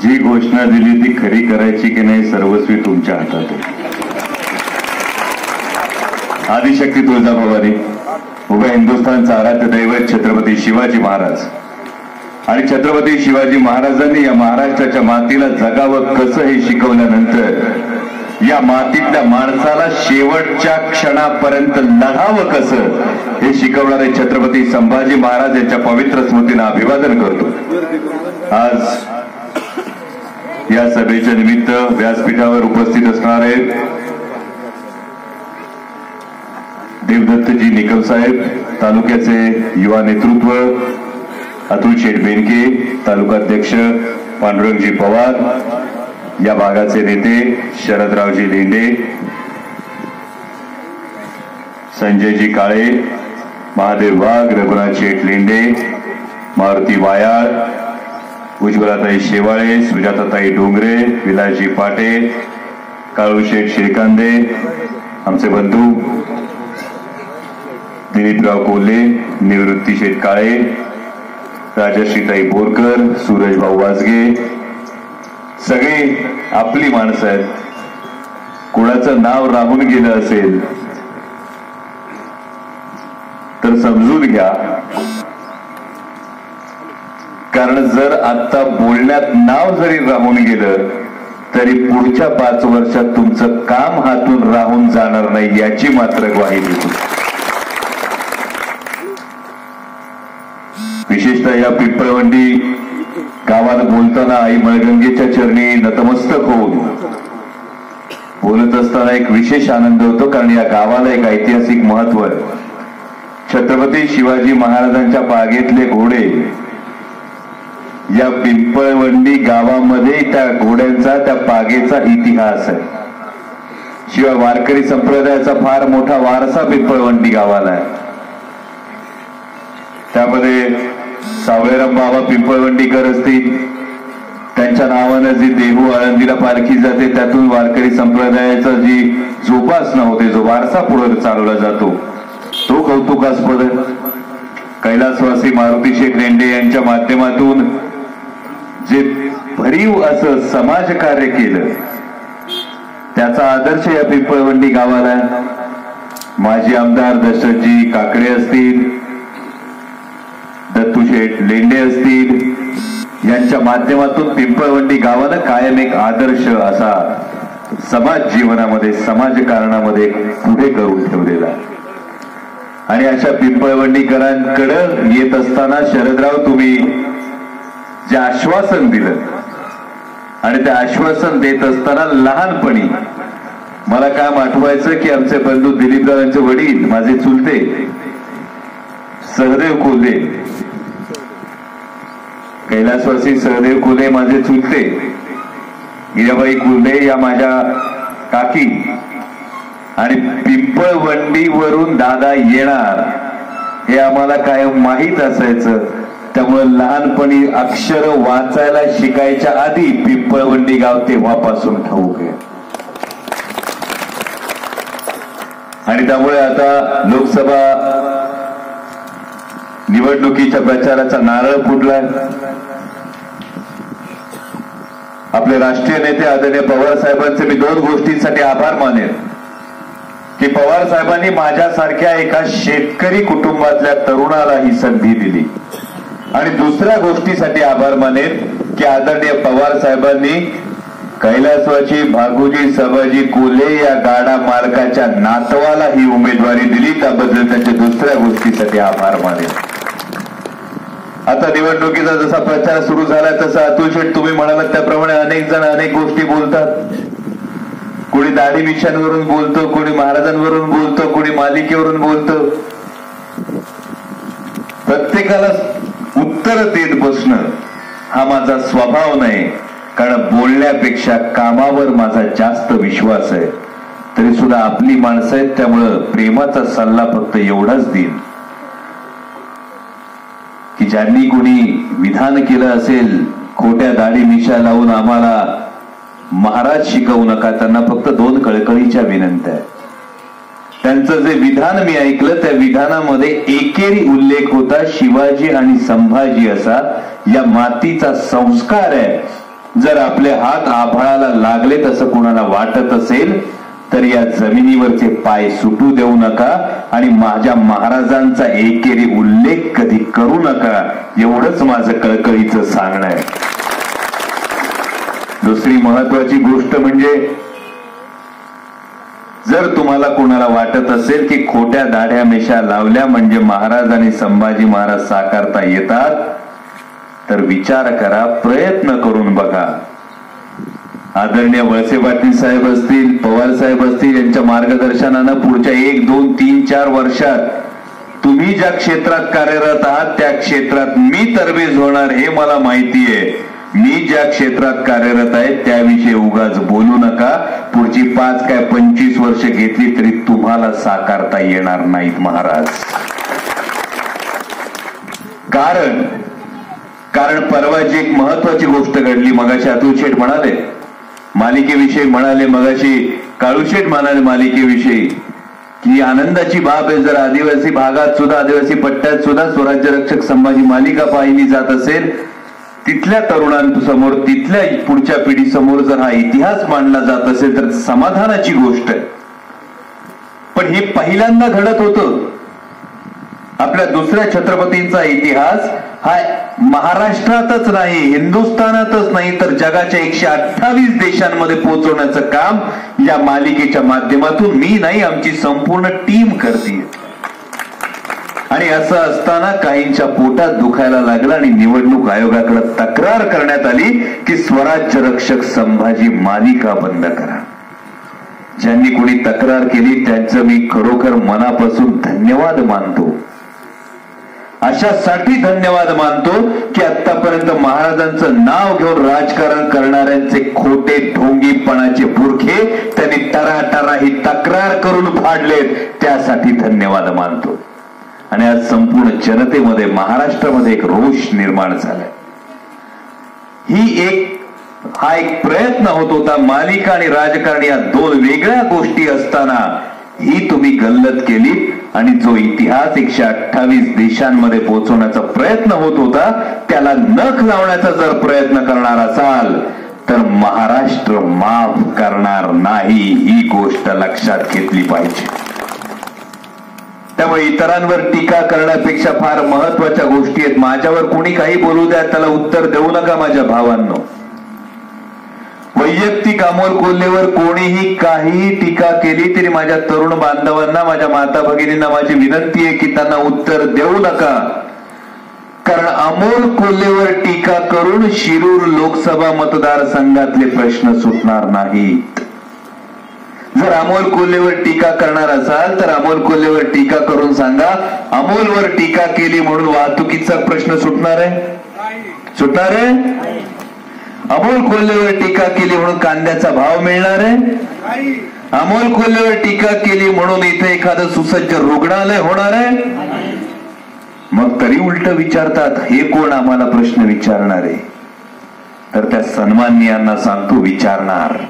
जी घोषणा दिली ती खरी करायची की नाही सर्वस्वी तुमच्या हातात आहे. आदिशक्ती तुळजाभवानी, उभ्या हिंदुस्थानचा आराध्य दैवत छत्रपती शिवाजी महाराज आणि छत्रपती शिवाजी महाराजांनी या महाराष्ट्राच्या मातीला जगावं कसं हे शिकवल्यानंतर या मातीतल्या माणसाला शेवटच्या क्षणापर्यंत लढावं कसं हे शिकवणारे छत्रपती संभाजी महाराज यांच्या पवित्र स्मृतींना अभिवादन करतो. आज या सभेच्या निमित्त व्यासपीठावर उपस्थित असणारे देवदत्तजी निकम साहेब, तालुक्याचे युवा नेतृत्व अतुल शेठ बेनके, तालुकाध्यक्ष पांडुरंगजी पवार, या भागाचे नेते शरदरावजी लेंडे, संजयजी काळे, महादेव वाघ, रघुनाथ शेठ लेंडे, मारुती वायाळ, उज्ज्वलाताई शेवाळे, सुजाताताई डोंगरे, विलासजी पाटे, काळूशेठ शिरकांदे, आमचे बंधू दिलीपराव कोल्हे, निवृत्ती शेठ काळे, राजश्रीताई बोरकर, सूरजभाऊ वाजगे, सगळे आपली माणसं आहेत. कोणाचं नाव राहून गेलं असेल तर समजून घ्या, कारण जर आता बोलण्यात नाव जरी राहून गेलं तरी पुढच्या 5 वर्षात तुमचं काम हातून राहून जाणार नाही याची मात्र ग्वाही देतो. विशेषतः या पिंपळवंडी गावात बोलताना आई मळगंगेच्या चरणी नतमस्तक होऊन बोलत असताना एक विशेष आनंद होतो, कारण या गावाला एक ऐतिहासिक महत्व आहे. छत्रपती शिवाजी महाराजांच्या बागेतले घोडे या पिंपळवंडी गावामध्ये त्या घोड्यांचा, त्या बागेचा इतिहास आहे. शिवाय वारकरी संप्रदायाचा फार मोठा वारसा पिंपळवंडी गावाला आहे. त्यामध्ये सावळेराम बाबा पिंपळवंडीकर असतील, त्यांच्या नावानं जी देहू आळंदीला पालखी जाते, त्यातून वारकरी संप्रदायाचा जी जोपासना होते, जो वारसा पुढे चालवला जातो, तो कौतुकास्पद आहे. कैलासवासी मारुती शेठ लेंडे यांच्या माध्यमातून जे भरीव असं समाजकार्य केलं त्याचा आदर्श या पिंपळवंडी गावाला आहे. माजी आमदार दशरथजी काकडे असतील, दत्तूशेठ लेंडे असतील, यांच्या माध्यमातून पिंपळवंडी गावाला कायम एक आदर्श असा समाज जीवनामध्ये, समाजकारणामध्ये पुढे करून ठेवलेला. आणि अशा पिंपळवंडीकरांकडे येत असताना शरदराव, तुम्ही जे आश्वासन दिलं आणि ते आश्वासन देत असताना लहानपणी मला काय आठवायचं की आमचे बंधू दिलीपरावांचे वडील, माझे चुलते सहदेव कोल्हे, कैलासवासी सहदेव कोल्हे माझे चुलते, गिराबाई कोल्हे या माझ्या काकी, आणि पिंपळवंडीवरून दादा येणार हे आम्हाला कायम माहीत असायचं. त्यामुळे लहानपणी अक्षर वाचायला शिकायच्या आधी पिंपळवंडी गाव तेव्हापासून ठाऊक आहे. आणि त्यामुळे आता लोकसभा निवडणुकीच्या प्रचाराचा नारळ फुटलाय. आपले राष्ट्रीय नेते आदरणीय पवार साहेबांचे मी 2 गोष्टींसाठी आभार मानेन की पवार साहेबांनी माझ्यासारख्या एका शेतकरी कुटुंबातल्या तरुणाला ही संधी दिली. आणि दुसऱ्या गोष्टीसाठी आभार मानेन की आदरणीय पवार साहेबांनी कैलासवासी भागोजी सभाजी कोल्हे या गाडा मालकाच्या नातवाला ही उमेदवारी दिली. त्याबद्दल त्यांच्या दुसऱ्या गोष्टीसाठी आभार मानेन. आता निवडणुकीचा जसा प्रचार सुरू झाला तसा अतुल शेठ तुम्ही म्हणालात त्याप्रमाणे अनेक जण अनेक गोष्टी बोलतात. कोणी दाढी मिशांवरून बोलतो, कोणी महाराजांवरून बोलतो, कोणी मालिकेवरून बोलतो. प्रत्येकाला उत्तर देत बसणं हा माझा स्वभाव नाही, कारण बोलण्यापेक्षा कामावर माझा जास्त विश्वास आहे. तरी सुद्धा आपली माणसं आहेत, त्यामुळं प्रेमाचा सल्ला फक्त एवढाच देईन की ज्यांनी कोणी विधान केलं असेल खोट्या दाढी मिशा लावून आम्हाला महाराज शिकवू नका, त्यांना फक्त 2 कळकळीच्या विनंत्या आहेत. त्यांचं जे विधान मी ऐकलं त्या विधानामध्ये एकेरी उल्लेख होता शिवाजी आणि संभाजी असा. या मातीचा संस्कार आहे जर आपले हात आभाळाला लागले तसं कोणाला वाटत असेल तर या जमिनीवरचे पाय सुटू देऊ नका आणि माझ्या महाराजांचा एकेरी उल्लेख कधी करू नका, एवढंच माझं कळकळीचं सांगणं आहे. दुसरी महत्वाची गोष्ट म्हणजे जर तुम्हाला कोणाला वाटत असेल की खोट्या दाढ्या मिशा लावल्या म्हणजे महाराज आणि संभाजी महाराज साकारता येतात, तर विचार करा, प्रयत्न करून बघा. आदरणीय वळसे पाटील साहेब असतील, पवार साहेब असतील, यांच्या मार्गदर्शनानं पुढच्या 1, 2, 3, 4 वर्षात तुम्ही ज्या क्षेत्रात कार्यरत आहात त्या क्षेत्रात मी तरबेज होणार हे मला माहिती आहे. मी ज्या क्षेत्रात कार्यरत आहे त्याविषयी उगाच बोलू नका. पुढची 5 काय 25 वर्ष घेतली तरी तुम्हाला साकारता येणार नाहीत महाराज. कारण परवाची एक महत्वाची गोष्ट घडली. मगाशी अतुल शेठ म्हणाले मालिकेविषयी, म्हणाले मगाशी काळू शेठ म्हणाले मालिकेविषयी की आनंदाची बाब आहे जर आदिवासी भागात सुद्धा, आदिवासी पट्ट्यात सुद्धा स्वराज्य रक्षक संभाजी मालिका पाहिली जात असेल, तिथल्या तरुणांसमोर, तिथल्या पुढच्या पिढीसमोर जर हा इतिहास मांडला जात असेल तर समाधानाची गोष्ट आहे. पण हे पहिल्यांदा घडत होतं. आपल्या दुसऱ्या छत्रपतींचा इतिहास हा महाराष्ट्रातच नाही, हिंदुस्थानातच नाही तर जगाच्या 128 देशांमध्ये पोहोचवण्याचं काम या मालिकेच्या माध्यमातून मी नाही, आमची संपूर्ण टीम करते. आणि असं असताना काहींच्या पोटात दुखायला लागलं आणि निवडणूक आयोगाकडे तक्रार करण्यात आली की स्वराज्य रक्षक संभाजी मालिका बंद करा. ज्यांनी कोणी तक्रार केली त्यांचं मी खरोखर मनापासून धन्यवाद मानतो. अशासाठी धन्यवाद मानतो की आतापर्यंत महाराजांचं नाव घेऊन राजकारण करणाऱ्यांचे खोटे ढोंगीपणाचे बुरखे त्यांनी टराटरा ही तक्रार करून फाडलेत, त्यासाठी धन्यवाद मानतो. आणि आज संपूर्ण जनतेमध्ये, महाराष्ट्रामध्ये एक रोष निर्माण झालाय. हा एक प्रयत्न होत होता. मालिका आणि राजकारण या 2 वेगळ्या गोष्टी असताना ही तुम्ही गल्लत केली आणि जो इतिहास 128 देशांमध्ये पोहोचवण्याचा प्रयत्न होत होता त्याला नख लावण्याचा जर प्रयत्न करणार असाल तर महाराष्ट्र माफ करणार नाही, ही गोष्ट लक्षात घेतली पाहिजे. त्यामुळे इतरांवर टीका करण्यापेक्षा फार महत्वाच्या गोष्टी आहेत. माझ्यावर कोणी काही बोलू द्या, त्याला उत्तर देऊ नका माझ्या भावांनो. वैयक्तिक अमोल कोल्हेवर कोणीही काहीही टीका केली तरी माझ्या तरुण बांधवांना, माझ्या माता भगिनींना माझी विनंती आहे की त्यांना उत्तर देऊ नका. कारण अमोल कोल्हेवर टीका करून शिरूर लोकसभा मतदारसंघातले प्रश्न सुटणार नाहीत. जर अमोल कोल्हेवर टीका करणार असाल तर अमोल कोल्हेवर टीका करून सांगा, अमोलवर टीका केली म्हणून वाहतुकीचा प्रश्न सुटणार आहे? सुटणार आहे? अमोल कोल्हेवर टीका केली म्हणून कांद्याचा भाव मिळणार आहे? अमोल कोल्हेवर टीका केली म्हणून इथे एखादं सुसज्ज रुग्णालय होणार आहे? मग तरी उलट विचारतात, हे कोण आम्हाला प्रश्न विचारणारे? तर त्या सन्माननीयांना सांगतो, विचारणार.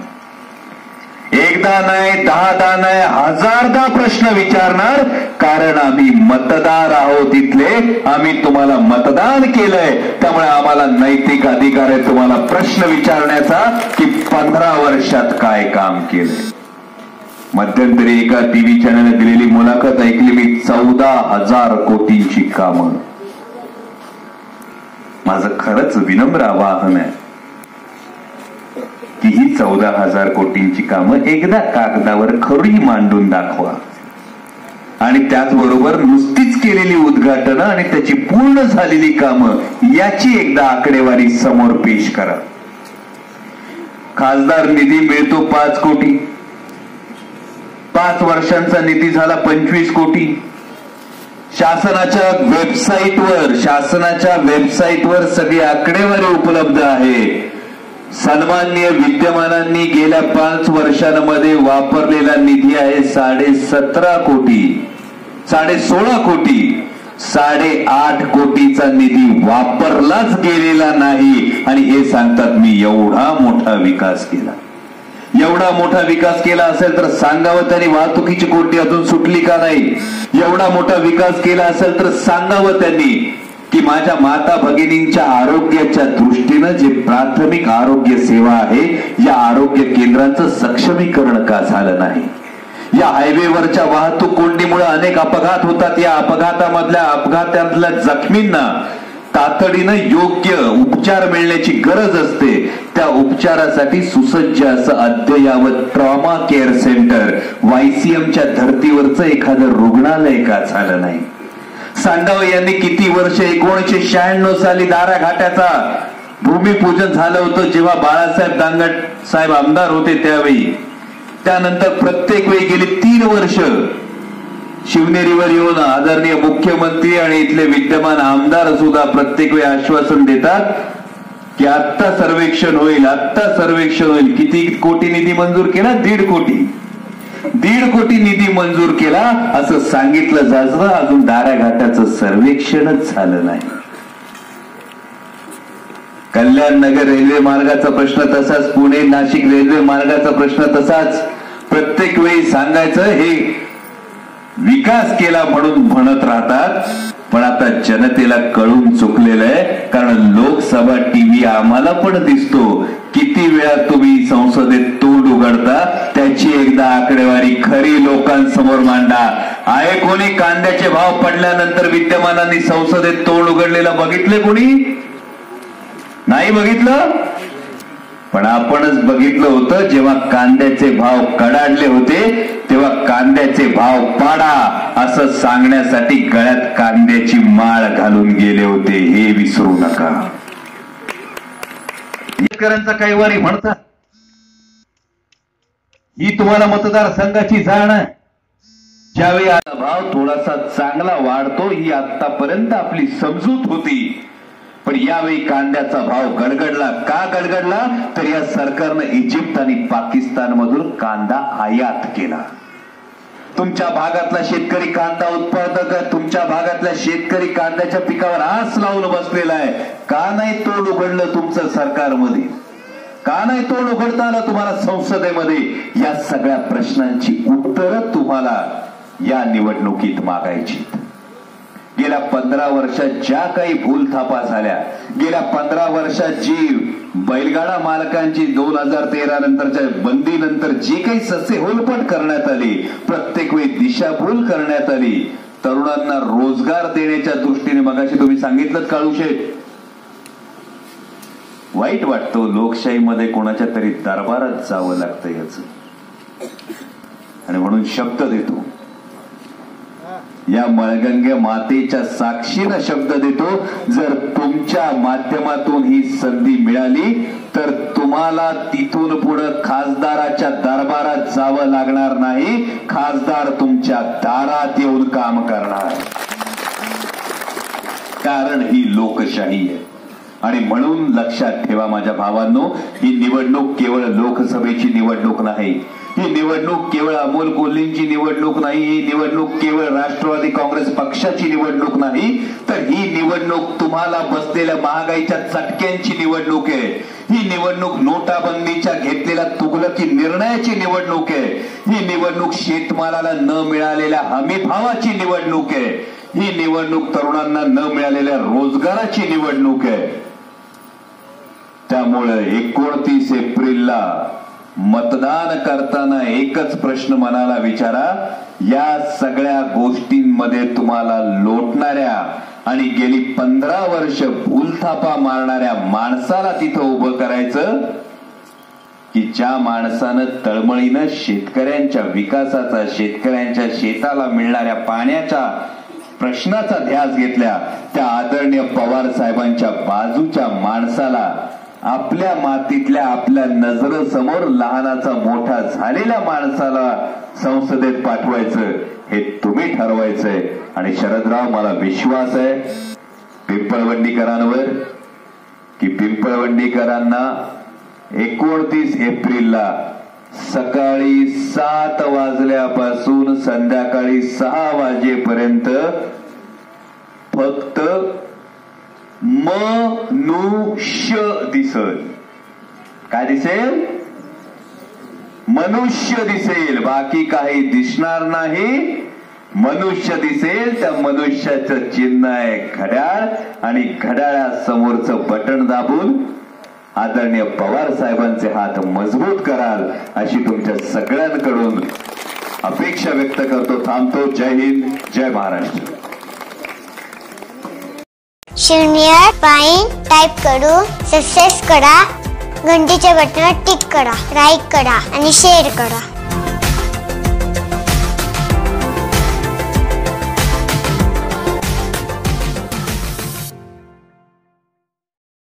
एकदा नाही, 10दा नाही, 1000दा प्रश्न विचारणार. कारण आम्ही मतदार आहोत इथले, आम्ही तुम्हाला मतदान केलंय, त्यामुळे आम्हाला नैतिक अधिकार आहे तुम्हाला प्रश्न विचारण्याचा की 15 वर्षात काय काम केलंय. मध्यंतरी एका टीव्ही चॅनलने दिलेली मुलाखत ऐकली मी. 14,000 कोटींची कामं. माझं खरंच विनम्र आवाहन आहे की ही 14,000 कोटींची कामं एकदा कागदावर खरी मांडून दाखवा आणि त्याचबरोबर नुसतीच केलेली उद्घाटनं आणि त्याची पूर्ण झालेली कामं याची एकदा आकडेवारी समोर पेश करा. खासदार निधी मिळतो 5 कोटी, 5 वर्षांचा निधी झाला 25 कोटी. शासनाच्या वेबसाईटवर सगळी आकडेवारी उपलब्ध आहे. सन्माननीय विद्यमानांनी गेल्या 5 वर्षांमध्ये वापरलेला निधी आहे 17.5 कोटी, 16.5 कोटी. 8.5 कोटीचा निधी वापरलाच गेलेला नाही आणि हे सांगतात मी एवढा मोठा विकास केला. एवढा मोठा विकास केला असेल तर सांगावं त्यांनी वाहतुकीची कोटी अजून सुटली का नाही. एवढा मोठा विकास केला असेल तर सांगावं त्यांनी की माझ्या माता भगिनींच्या आरोग्याच्या दृष्टीनं जे प्राथमिक आरोग्य सेवा आहे या आरोग्य केंद्रांचं सक्षमीकरण का झालं नाही? या हायवेवरच्या वाहतूक कोंडीमुळे अनेक अपघात होतात. या अपघातातल्या जखमींना तातडीनं योग्य उपचार मिळण्याची गरज असते. त्या उपचारासाठी सुसज्ज असं अद्ययावत ट्रॉमा केअर सेंटर YCMच्या धर्तीवरचं एखादं रुग्णालय का झालं नाही? सांडवे यांनी किती वर्ष 1996 साली दारा घाटाचा भूमिपूजन झालं होतं जेव्हा बाळासाहेब दांगट साहेब आमदार होते त्यावेळी. त्यानंतर प्रत्येक वेळी गेली 3 वर्ष शिवनेरीवर येऊन आदरणीय मुख्यमंत्री आणि इथले विद्यमान आमदार सुद्धा प्रत्येक वेळी आश्वासन देतात की आत्ता सर्वेक्षण होईल, आत्ता सर्वेक्षण होईल. किती कोटी निधी मंजूर केला? 1.5 कोटी. 1.5 कोटी निधी मंजूर केला असं सांगितलं जातं. अजून दारा घाटाचं सर्वेक्षणच झालं नाही. कल्याण नगर रेल्वे मार्गाचा प्रश्न तसाच, पुणे नाशिक रेल्वे मार्गाचा प्रश्न तसाच. प्रत्येक वेळी सांगायचं हे विकास केला म्हणून म्हणत राहतात, पण आता जनतेला कळून चुकलेलं आहे. कारण लोकसभा टीव्ही आम्हाला पण दिसतो. किती वेळा तुम्ही संसदेत तोंड उघडता त्याची एकदा आकडेवारी खरी लोकांसमोर मांडा. आहे कोणी कांद्याचे भाव पडल्यानंतर विद्यमानांनी संसदेत तोंड उघडलेलं बघितले? कोणी नाही बघितलं. पण आपणच बघितलं होतं जेव्हा कांद्याचे भाव कडाडले होते तेव्हा कांद्याचे भाव पाडा असं सांगण्यासाठी गळ्यात कांद्याची माळ घालून गेले होते. हे विसरू नका. शेतकऱ्यांचा कैवारी म्हणतात ही तुम्हाला मतदारसंघाची जाण आहे. ज्यावेळी भाव थोडासा चांगला वाढतो ही आतापर्यंत आपली समजूत होती. पण यावेळी कांद्याचा भाव गडगडला. का गडगडला? तर या सरकारनं इजिप्त आणि पाकिस्तान मधून कांदा आयात केला. तुमच्या भागातला शेतकरी कांदा उत्पादक, तुमच्या भागातल्या शेतकरी कांद्याच्या पिकावर आस लावून बसलेला आहे. का नाही तोंड उघडलं तुमचं सरकारमध्ये? का नाही तोंड उघडता आलं तुम्हाला संसदेमध्ये? या सगळ्या प्रश्नांची उत्तरं तुम्हाला या निवडणुकीत मागायची. गेल्या 15 वर्षात ज्या काही भूलथापा झाल्या, गेल्या 15 वर्षात जी बैलगाडा मालकांची 2013 नंतरच्या बंदीनंतर जी काही ससे होलपट करण्यात आली, प्रत्येक वेळी दिशाभूल करण्यात आली, तरुणांना रोजगार देण्याच्या दृष्टीने मगाशी तुम्ही सांगितलं काळूशेठ, वाईट वाटतं लोकशाहीमध्ये कोणाच्या तरी दरबारात जावं लागतं याच. आणि म्हणून शब्द देतो, या मळगंगे मातेच्या साक्षीनं शब्द देतो, जर तुमच्या माध्यमातून ही संधी मिळाली तर तुम्हाला तिथून पुढे खासदाराच्या दरबारात जावं लागणार नाही. खासदार तुमच्या दारात येऊन काम करणार. कारण ही लोकशाही आहे. आणि म्हणून लक्षात ठेवा माझ्या भावांनो, ही निवडणूक केवळ लोकसभेची निवडणूक नाही. ही निवडणूक केवळ अमोल कोल्हेंची निवडणूक नाही. ही निवडणूक केवळ राष्ट्रवादी काँग्रेस पक्षाची निवडणूक नाही, तर ही निवडणूक तुम्हाला बसलेल्या महागाईच्या चटक्यांची निवडणूक आहे. ही निवडणूक नोटाबंदीच्या घेतलेल्या तुघलकी निर्णयाची निवडणूक आहे. ही निवडणूक शेतमालाला न मिळालेल्या हमी भावाची निवडणूक आहे. ही निवडणूक तरुणांना न मिळालेल्या रोजगाराची निवडणूक आहे. त्यामुळे 29 एप्रिलला मतदान करताना एकच प्रश्न मनाला विचारा, या सगळ्या गोष्टींमध्ये तुम्हाला लोटणाऱ्या आणि गेली 15 वर्ष भूलथापा मारणाऱ्या माणसाला तिथं उभं करायचं, की ज्या माणसानं तळमळीनं शेतकऱ्यांच्या विकासाचा, शेतकऱ्यांच्या शेताला मिळणाऱ्या पाण्याच्या प्रश्नाचा ध्यास घेतल्या, त्या आदरणीय पवार साहेबांच्या बाजूच्या माणसाला, आपल्या मातीतल्या आपल्या नजरेसमोर लहानाचा मोठा झालेल्या माणसाला संसदेत पाठवायचं हे तुम्ही ठरवायचंय. आणि शरदराव, मला विश्वास आहे पिंपळवंडीकरांवर की पिंपळवंडीकरांना 29 एप्रिलला सकाळी 7 वाजल्यापासून संध्याकाळी 6 वाजेपर्यंत फक्त मनुष्य दिसेल. काय दिसेल? मनुष्य दिसेल. बाकी काही दिसणार नाही. मनुष्य दिसेल त्या मनुष्याचं चिन्ह आहे घड्याळ, आणि घड्याळासमोरचं बटन दाबून आदरणीय पवार साहेबांचे हात मजबूत कराल अशी तुमच्या सगळ्यांकडून अपेक्षा व्यक्त करतो. थांबतो. जय हिंद, जय महाराष्ट्र. शून्य पाईन टाईप करून सबस्क्राईब करा, घंटीच्या बटनावर टिक करा, लाईक करा आणि शेअर करा.